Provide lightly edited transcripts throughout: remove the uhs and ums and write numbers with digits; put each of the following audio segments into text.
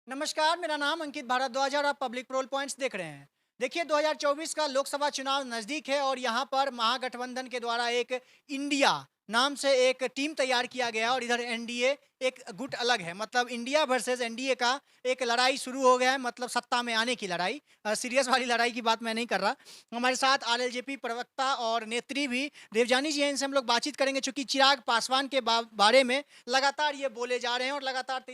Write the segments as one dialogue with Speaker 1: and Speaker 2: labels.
Speaker 1: नमस्कार, मेरा नाम अंकित भारद्वाज है और आप पब्लिक प्रोल पॉइंट्स देख रहे हैं। देखिए 2024 का लोकसभा चुनाव नज़दीक है और यहाँ पर महागठबंधन के द्वारा एक इंडिया नाम से एक टीम तैयार किया गया और इधर एनडीए एक गुट अलग है। मतलब इंडिया वर्सेस एनडीए का एक लड़ाई शुरू हो गया है, मतलब सत्ता में आने की लड़ाई। सीरियस वाली लड़ाई की बात मैं नहीं कर रहा। हमारे साथ आरएलजेपी प्रवक्ता और नेत्री भी देवजानी जी हैं, इनसे हम लोग बातचीत करेंगे चूँकि चिराग पासवान के बारे में लगातार ये बोले जा रहे हैं और लगातार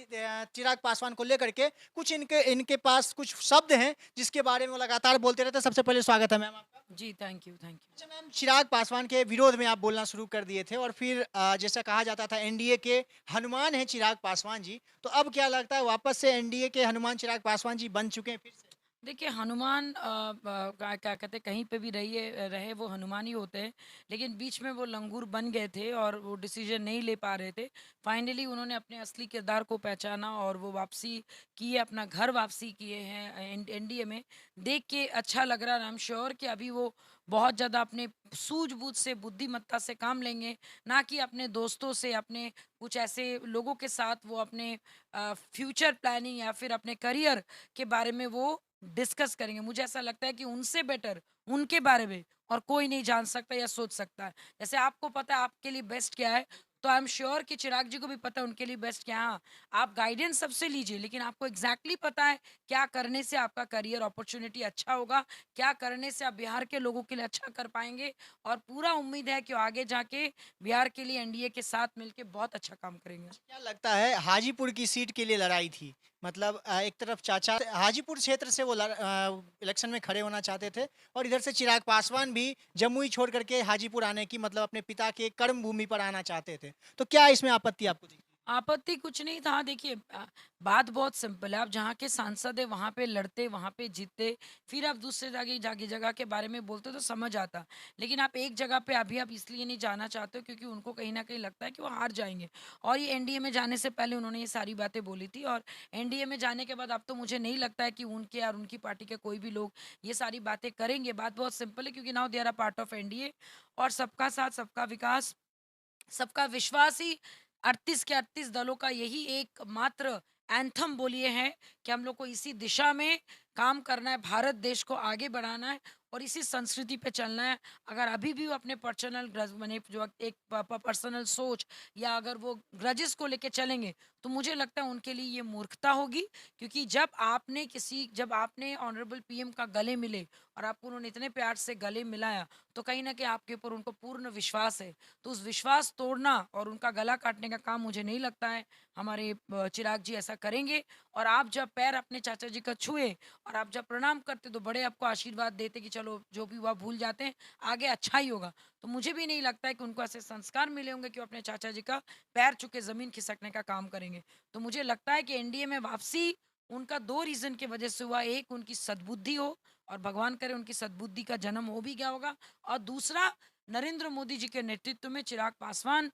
Speaker 1: चिराग पासवान को लेकर के कुछ इनके इनके पास कुछ शब्द हैं जिसके बारे में वो लगातार बोलते रहते हैं। सबसे पहले स्वागत है मैम आपका।
Speaker 2: जी, थैंक यू, थैंक यू।
Speaker 1: अच्छा मैम, चिराग पासवान के विरोध में आप बोलना शुरू कर दिए थे और फिर जैसा कहा जाता था एनडीए के हनुमान हैं चिराग पासवान जी, तो अब क्या लगता है वापस से एनडीए के हनुमान चिराग पासवान जी बन चुके हैं फिर से?
Speaker 2: देखिए हनुमान क्या क्या कहते हैं कहीं पे भी रहे वो हनुमान ही होते हैं। लेकिन बीच में वो लंगूर बन गए थे और वो डिसीजन नहीं ले पा रहे थे। फाइनली उन्होंने अपने असली किरदार को पहचाना और वो वापसी की है, अपना घर वापसी किए हैं एनडीए में। देख के अच्छा लग रहा है। आई एम श्योर कि अभी वो बहुत ज़्यादा अपने सूझबूझ से, बुद्धिमत्ता से काम लेंगे, ना कि अपने दोस्तों से, अपने कुछ ऐसे लोगों के साथ वो अपने फ्यूचर प्लानिंग या फिर अपने करियर के बारे में वो डिस्कस करेंगे। मुझे ऐसा लगता है कि उनसे बेटर उनके बारे में और कोई नहीं जान सकता या सोच सकता है। जैसे आपको पता है आपके लिए बेस्ट क्या है, तो आई एम श्योर कि चिराग जी को भी पता है उनके लिए बेस्ट क्या है। हाँ, आप गाइडेंस सबसे लीजिए, लेकिन आपको एग्ज़ैक्टली पता है क्या करने से आपका करियर अपॉर्च्युनिटी अच्छा होगा, क्या करने से आप बिहार के लोगों के लिए अच्छा कर पाएँगे, और पूरा उम्मीद है कि वो आगे जाके बिहार के लिए एनडीए के साथ मिलके बहुत अच्छा काम करेंगे।
Speaker 1: क्या लगता है हाजीपुर की सीट के लिए लड़ाई थी, मतलब एक तरफ चाचा हाजीपुर क्षेत्र से वो इलेक्शन में खड़े होना चाहते थे और इधर से चिराग पासवान भी जमुई छोड़ करके हाजीपुर आने की, मतलब अपने पिता के कर्म भूमि पर आना चाहते थे, तो क्या इसमें आपत्ति आपको दिखती है?
Speaker 2: आपत्ति कुछ नहीं था। देखिए बात बहुत सिंपल है। आप जहाँ के सांसद है वहाँ पे लड़ते, वहाँ पे जीतते, फिर आप दूसरे जगह के बारे में बोलते तो समझ आता। लेकिन आप एक जगह पे अभी आप इसलिए नहीं जाना चाहते हो क्योंकि उनको कहीं न कहीं लगता है कि वो हार जाएँगे। और ये एनडीए में जाने से पहले उन्होंने ये सारी बातें बोली थी, और एनडीए में जाने के बाद अब तो मुझे नहीं लगता है कि उनके और उनकी पार्टी के कोई भी लोग ये सारी बातें करेंगे। बात बहुत सिंपल है क्योंकि now they are a part of NDA, और सबका साथ, सबका विकास, सबका विश्वास ही 38 के 38 दलों का यही एकमात्र एंथम बोलिए है कि हम लोग को इसी दिशा में काम करना है, भारत देश को आगे बढ़ाना है और इसी संस्कृति पे चलना है। अगर अभी भी वो अपने पर्सनल ग्रज माने जो एक पर्सनल सोच या अगर वो ग्रजेस को लेके चलेंगे, तो मुझे लगता है उनके लिए ये मूर्खता होगी। क्योंकि जब आपने ऑनरेबल पीएम का गले मिले और आपको उन्होंने इतने प्यार से गले मिलाया, तो कहीं ना कहीं आपके ऊपर उनको पूर्ण विश्वास है। तो उस विश्वास तोड़ना और उनका गला काटने का काम मुझे नहीं लगता है हमारे चिराग जी ऐसा करेंगे। और आप जब पैर अपने चाचा जी का छुए और आप जब प्रणाम करते तो बड़े आपको आशीर्वाद देते कि चलो जो भी हुआ भूल जाते हैं, आगे अच्छा ही होगा। तो मुझे भी नहीं लगता है कि उनको ऐसे संस्कार मिले होंगे कि वो अपने चाचा जी का पैर छू के जमीन खिसकने का काम करेंगे। तो मुझे लगता है कि एनडीए में वापसी उनका दो रीजन की वजह से हुआ। एक, उनकी सद्बुद्धि हो, और भगवान करे उनकी सद्बुद्धि का जन्म हो भी गया होगा। और दूसरा, नरेंद्र मोदी जी के नेतृत्व में चिराग पासवान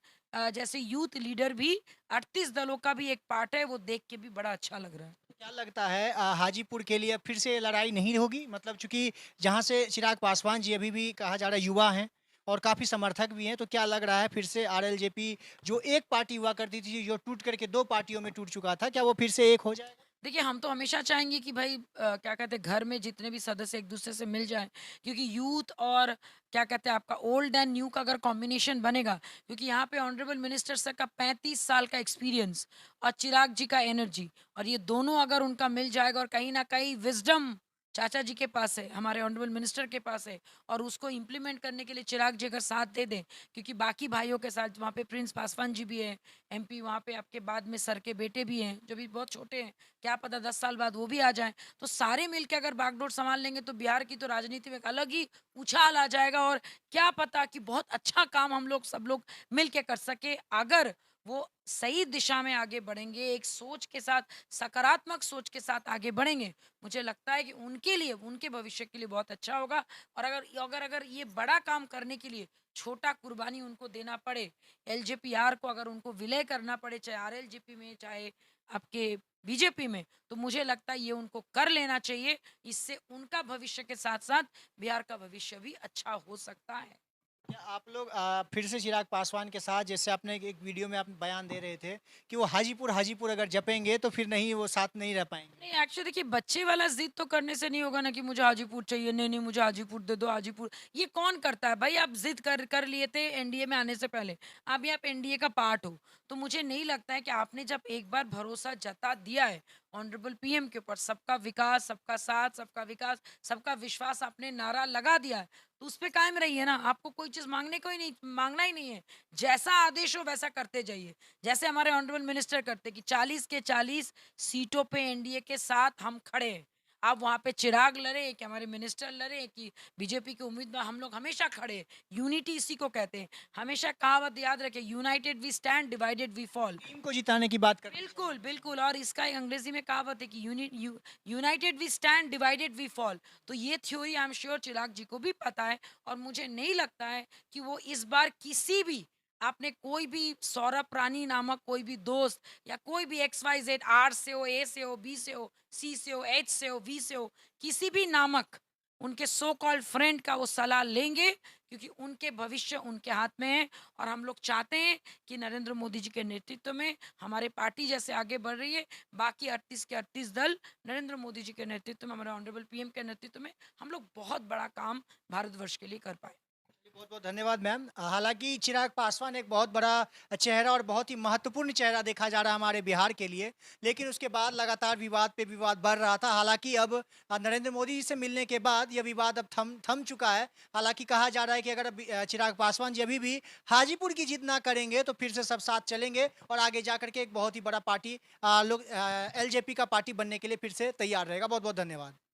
Speaker 2: जैसे यूथ लीडर भी 38 दलों का भी एक पार्ट है, वो देख के भी बड़ा अच्छा लग रहा है।
Speaker 1: क्या लगता है हाजीपुर के लिए अब फिर से लड़ाई नहीं होगी, मतलब चूंकि जहां से चिराग पासवान जी अभी भी कहा जा रहा है युवा हैं और काफी समर्थक भी हैं, तो क्या लग रहा है फिर से आरएलजेपी जो एक पार्टी हुआ करती थी जो टूट करके दो पार्टियों में टूट चुका था, क्या वो फिर से एक हो जाएगा?
Speaker 2: देखिए, हम तो हमेशा चाहेंगे कि भाई क्या कहते हैं घर में जितने भी सदस्य एक-दूसरे से मिल जाएँ, क्योंकि यूथ और क्या कहते हैं आपका ओल्ड एंड न्यू का अगर कॉम्बिनेशन बनेगा, क्योंकि यहाँ पे ऑनरेबल मिनिस्टर सर का 35 साल का एक्सपीरियंस और चिराग जी का एनर्जी, और ये दोनों अगर उनका मिल जाएगा और कहीं न कहीं विज़डम चाचा जी के पास है, हमारे ऑनरेबल मिनिस्टर के पास है, और उसको इम्प्लीमेंट करने के लिए चिराग जी अगर साथ दे दें, क्योंकि बाकी भाइयों के साथ वहाँ पे प्रिंस पासवान जी भी हैं, एमपी वहाँ पे आपके बाद में सर के बेटे भी हैं, जो भी बहुत छोटे हैं। क्या पता 10 साल बाद वो भी आ जाएँ। तो सारे मिलके अगर बागडोर सँभाल लेंगे तो बिहार की तो राजनीति में एक अलग ही उछाल आ जाएगा, और क्या पता कि बहुत अच्छा काम हम लोग सब लोग मिल के कर सकें, अगर वो सही दिशा में आगे बढ़ेंगे, एक सोच के साथ, सकारात्मक सोच के साथ आगे बढ़ेंगे। मुझे लगता है कि उनके लिए, उनके भविष्य के लिए बहुत अच्छा होगा। और अगर अगर अगर ये बड़ा काम करने के लिए छोटा कुर्बानी उनको देना पड़े, एलजेपीआर को अगर उनको विलय करना पड़े, चाहे आरएलजेपी में, चाहे आपके बीजेपी में, तो मुझे लगता है ये उनको कर लेना चाहिए। इससे उनका भविष्य के साथ-साथ बिहार का भविष्य भी अच्छा हो सकता है।
Speaker 1: क्या आप लोग फिर से चिराग पासवान के साथ, जैसे आपने एक वीडियो में आप बयान दे रहे थे कि वो हाजीपुर हाजीपुर अगर जपेंगे तो फिर नहीं वो साथ नहीं रह पाएंगे?
Speaker 2: नहीं एक्चुअली देखिए बच्चे वाला जिद तो करने से नहीं होगा ना कि मुझे हाजीपुर चाहिए, नहीं नहीं मुझे हाजीपुर दे दो हाजीपुर। ये कौन करता है भाई? आप जिद कर लिए थे एनडीए में आने से पहले, अभी आप एनडीए का पार्ट हो। तो मुझे नहीं लगता है कि आपने जब एक बार भरोसा जता दिया है ऑनरेबल पीएम के ऊपर, सबका विकास सबका साथ सबका विकास सबका विश्वास आपने नारा लगा दिया है, तो उस पे कायम रहिए ना। आपको कोई चीज मांगने को ही नहीं, मांगना ही नहीं है। जैसा आदेश हो वैसा करते जाइए। जैसे हमारे ऑनरेबल मिनिस्टर करते कि 40 के 40 सीटों पे एनडीए के साथ हम खड़े हैं। आप वहाँ पे चिराग लड़े कि हमारे मिनिस्टर लड़े कि बीजेपी के उम्मीदवार, हम लोग हमेशा खड़े हैं। यूनिटी इसी को कहते हैं। हमेशा कहावत याद रखें, united we stand, divided we fall.
Speaker 1: Team को जिताने की बात करते हैं।
Speaker 2: बिल्कुल, बिल्कुल। और इसका एक अंग्रेजी में कहावत है कि united we stand, divided we fall. तो ये theory I am sure Chirag ji को भी पता है, और मुझे नहीं लगता है कि वो इस बार किसी भी, आपने कोई भी सौरभ रानी नामक कोई भी दोस्त या कोई भी एक्स वाई जेड, आर से हो, ए से हो, बी से हो, सी से हो, एच से हो, वी से हो, किसी भी नामक उनके सो कॉल्ड फ्रेंड का वो सलाह लेंगे, क्योंकि उनके भविष्य उनके हाथ में है। और हम लोग चाहते हैं कि नरेंद्र मोदी जी के नेतृत्व में हमारे पार्टी जैसे आगे बढ़ रही है, बाकी 38 के 38 दल नरेंद्र मोदी जी के नेतृत्व में, हमारे ऑनरेबल पीएम के नेतृत्व में हम लोग बहुत बड़ा काम भारतवर्ष के लिए कर पाए।
Speaker 1: बहुत बहुत धन्यवाद मैम। हालांकि चिराग पासवान एक बहुत बड़ा चेहरा और बहुत ही महत्वपूर्ण चेहरा देखा जा रहा है हमारे बिहार के लिए, लेकिन उसके बाद लगातार विवाद पे विवाद बढ़ रहा था। हालांकि अब नरेंद्र मोदी जी से मिलने के बाद यह विवाद अब थम थम चुका है। हालांकि कहा जा रहा है कि अगर चिराग पासवान जी अभी भी हाजीपुर की जिद ना करेंगे तो फिर से सब साथ चलेंगे और आगे जा करके एक बहुत ही बड़ा पार्टी लोग एलजेपी का पार्टी बनने के लिए फिर से तैयार रहेगा। बहुत बहुत धन्यवाद।